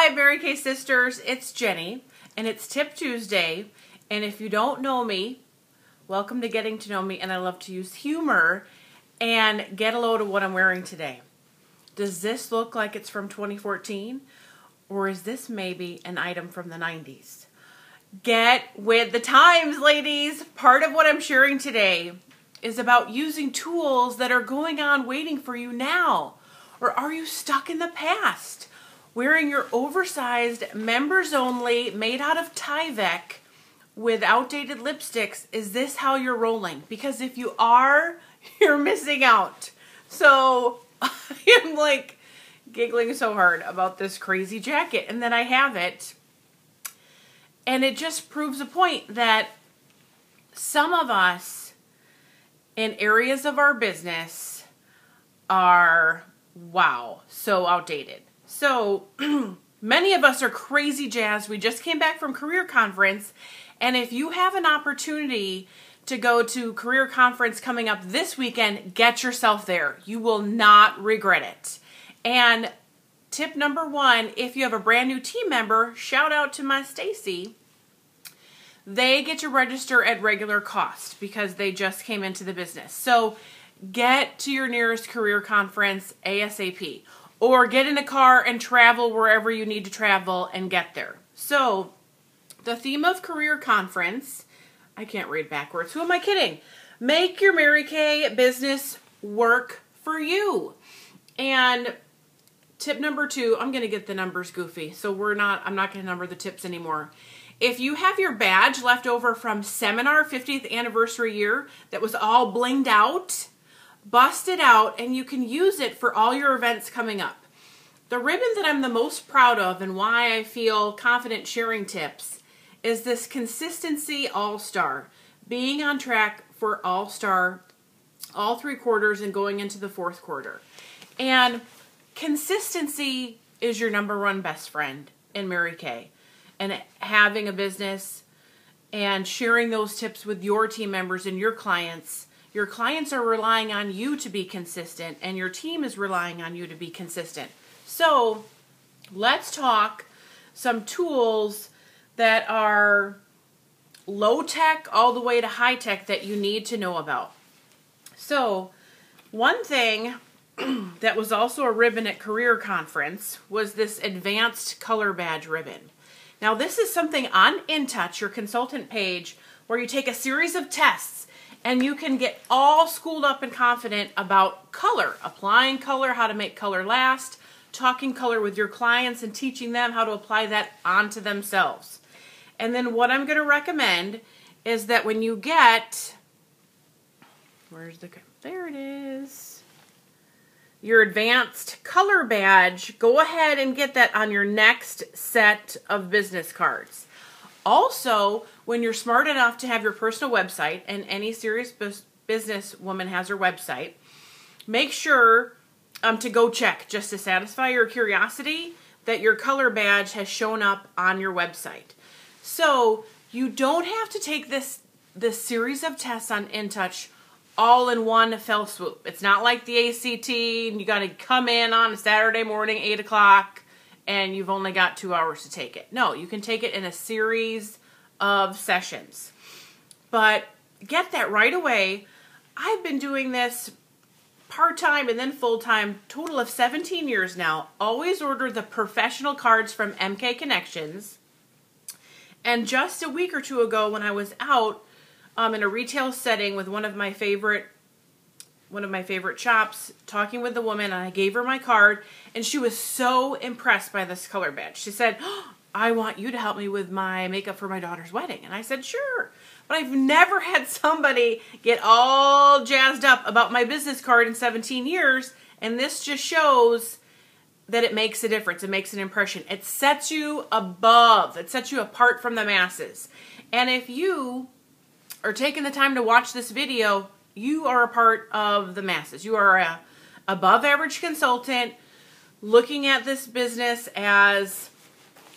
Hi, Mary Kay sisters. It's Jenny, and it's Tip Tuesday. And if you don't know me, welcome to getting to know me. And I love to use humor and get a load of what I'm wearing today. Does this look like it's from 2014? Or is this maybe an item from the 90s? Get with the times, ladies. Part of what I'm sharing today is about using tools that are going on waiting for you now. Or are you stuck in the past? Wearing your oversized, members only, made out of Tyvek with outdated lipsticks, is this how you're rolling? Because if you are, you're missing out. So I am like giggling so hard about this crazy jacket, and then I have it. And it just proves a point that some of us in areas of our business are, wow, so outdated. So many of us are crazy jazzed. We just came back from career conference. And if you have an opportunity to go to career conference coming up this weekend, get yourself there. You will not regret it. And tip number one, if you have a brand new team member, shout out to my Stacy. They get to register at regular cost because they just came into the business. So get to your nearest career conference ASAP. Or get in a car and travel wherever you need to travel and get there. So the theme of career conference, I can't read backwards. Who am I kidding? Make your Mary Kay business work for you. And tip number two, I'm going to get the numbers goofy. So I'm not going to number the tips anymore. If you have your badge left over from seminar 50th anniversary year that was all blinged out, bust it out and you can use it for all your events coming up. The ribbon that I'm the most proud of and why I feel confident sharing tips is this Consistency All-Star. Being on track for All-Star all 3 quarters and going into the 4th quarter. And consistency is your number one best friend in Mary Kay. And having a business and sharing those tips with your team members and your clients are relying on you to be consistent, and your team is relying on you to be consistent. So let's talk some tools that are low tech all the way to high tech that you need to know about. So one thing that was also a ribbon at career conference was this advanced color badge ribbon. Now this is something on InTouch, your consultant page, where you take a series of tests and you can get all schooled up and confident about color, applying color, how to make color last, talking color with your clients and teaching them how to apply that onto themselves. And then what I'm going to recommend is that when you get, there it is, your advanced color badge, go ahead and get that on your next set of business cards. Also, when you're smart enough to have your personal website, and any serious business woman has her website, make sure to go check, just to satisfy your curiosity, that your color badge has shown up on your website. So you don't have to take this series of tests on InTouch all in one fell swoop. It's not like the ACT and you got to come in on a Saturday morning, 8 o'clock, and you've only got 2 hours to take it. No, you can take it in a series of sessions. But get that right away. I've been doing this part-time and then full-time, total of 17 years now. Always order the professional cards from MK Connections. And just a week or two ago when I was out in a retail setting with one of my favorite shops, talking with the woman, and I gave her my card, and she was so impressed by this color badge. She said, "Oh, I want you to help me with my makeup for my daughter's wedding." And I said, "Sure." But I've never had somebody get all jazzed up about my business card in 17 years, and this just shows that it makes a difference. It makes an impression. It sets you above. It sets you apart from the masses. And if you are taking the time to watch this video, you are a part of the masses. You are a above average consultant looking at this business as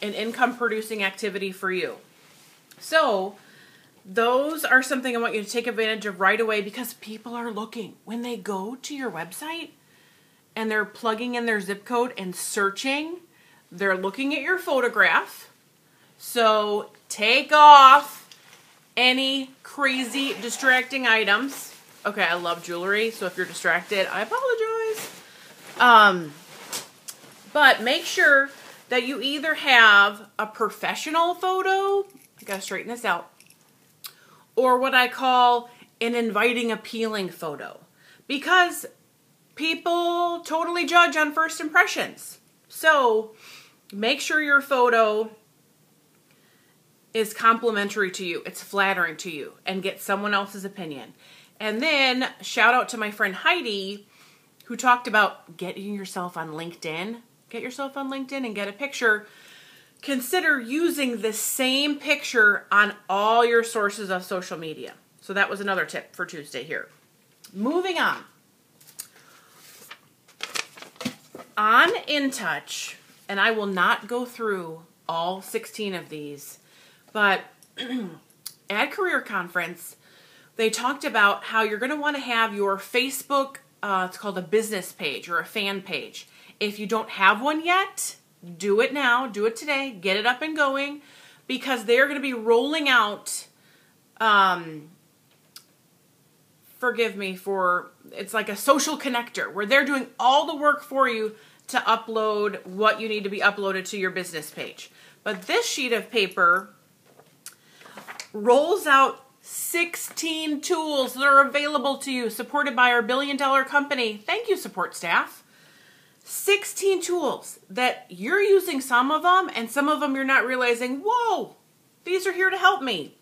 an income producing activity for you. So those are something I want you to take advantage of right away, because people are looking. When they go to your website and they're plugging in their zip code and searching, They're looking at your photograph. So take off any crazy distracting items. Okay, I love jewelry, so if you're distracted, I apologize. But make sure that you either have a professional photo, I gotta straighten this out, or what I call an inviting, appealing photo. Because people totally judge on first impressions. So make sure your photo is complimentary to you, it's flattering to you, and get someone else's opinion. And then shout out to my friend Heidi, who talked about getting yourself on LinkedIn. Get yourself on LinkedIn and get a picture. Consider using the same picture on all your sources of social media. So that was another tip for Tuesday here. Moving on. On InTouch, and I will not go through all 16 of these, but at Career Conference, they talked about how you're going to want to have your Facebook, it's called a business page or a fan page. If you don't have one yet, do it now, do it today, get it up and going, because they're going to be rolling out, it's like a social connector where they're doing all the work for you to upload what you need to be uploaded to your business page. But this sheet of paper rolls out 16 tools that are available to you, supported by our $1 billion company. Thank you, support staff. 16 tools that you're using some of them, and some of them you're not realizing, whoa, these are here to help me.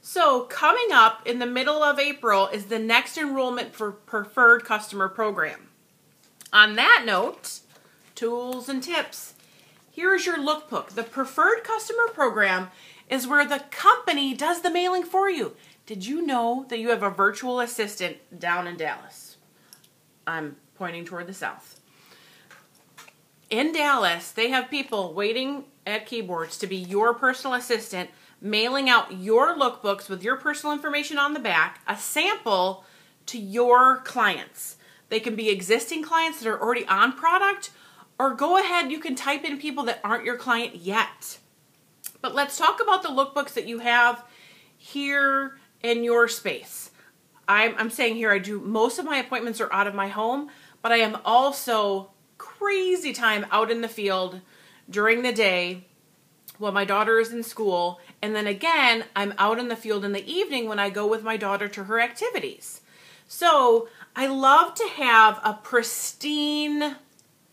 So coming up in the middle of April is the next enrollment for Preferred Customer Program. On that note, tools and tips. Here's your lookbook. The Preferred Customer Program is where the company does the mailing for you. Did you know that you have a virtual assistant down in Dallas? I'm pointing toward the south. In Dallas, they have people waiting at keyboards to be your personal assistant, mailing out your lookbooks with your personal information on the back, a sample to your clients. They can be existing clients that are already on product, or go ahead, you can type in people that aren't your client yet. But let's talk about the lookbooks that you have here in your space. I'm saying here, I do most of my appointments are out of my home, but I am also crazy time out in the field during the day while my daughter is in school. And then again, I'm out in the field in the evening when I go with my daughter to her activities. So I love to have a pristine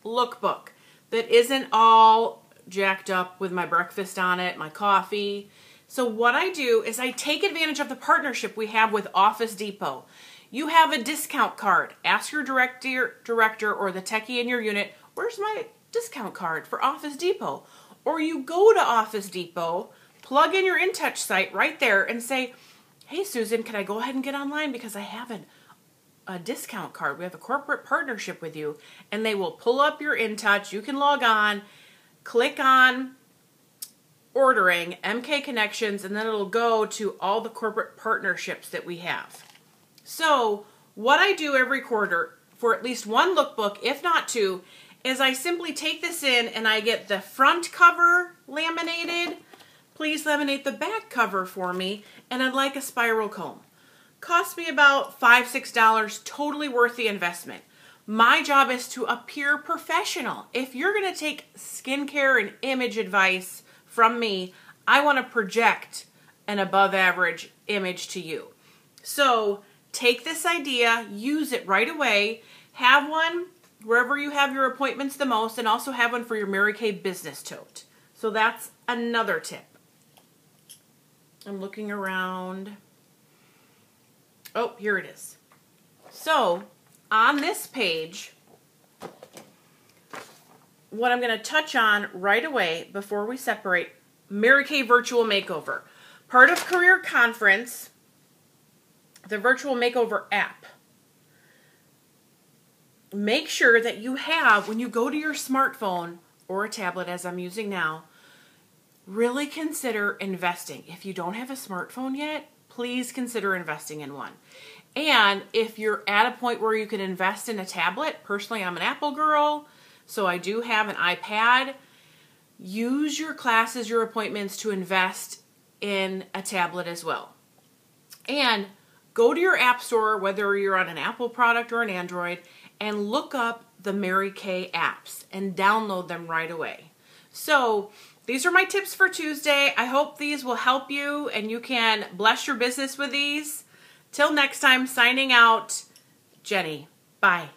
lookbook that isn't all jacked up with my breakfast on it, my coffee. So what I do is I take advantage of the partnership we have with Office Depot. You have a discount card. Ask your director or the techie in your unit, where's my discount card for Office Depot? Or you go to Office Depot, plug in your InTouch site right there and say, hey Susan, can I go ahead and get online because I have a discount card. We have a corporate partnership with you. And they will pull up your InTouch. You can log on, click on ordering, MK Connections, and then it'll go to all the corporate partnerships that we have. So what I do every quarter for at least one lookbook, if not two, is I simply take this in and I get the front cover laminated. Please laminate the back cover for me, and I'd like a spiral comb. Cost me about $5, $6, totally worth the investment. My job is to appear professional. If you're going to take skincare and image advice from me, I want to project an above average image to you. So take this idea, use it right away, have one wherever you have your appointments the most, and also have one for your Mary Kay business tote. So that's another tip. I'm looking around. Oh, here it is. So on this page, what I'm going to touch on right away before we separate, Mary Kay Virtual Makeover. Part of Career Conference, the Virtual Makeover app. Make sure that you have, when you go to your smartphone or a tablet as I'm using now, really consider investing. If you don't have a smartphone yet, please consider investing in one. And if you're at a point where you can invest in a tablet, personally I'm an Apple girl, So I do have an iPad. Use your classes, your appointments to invest in a tablet as well. And go to your app store, whether you're on an Apple product or an Android, and look up the Mary Kay apps and download them right away. So these are my tips for Tuesday. I hope these will help you and you can bless your business with these. Till next time, signing out, Jenny. Bye.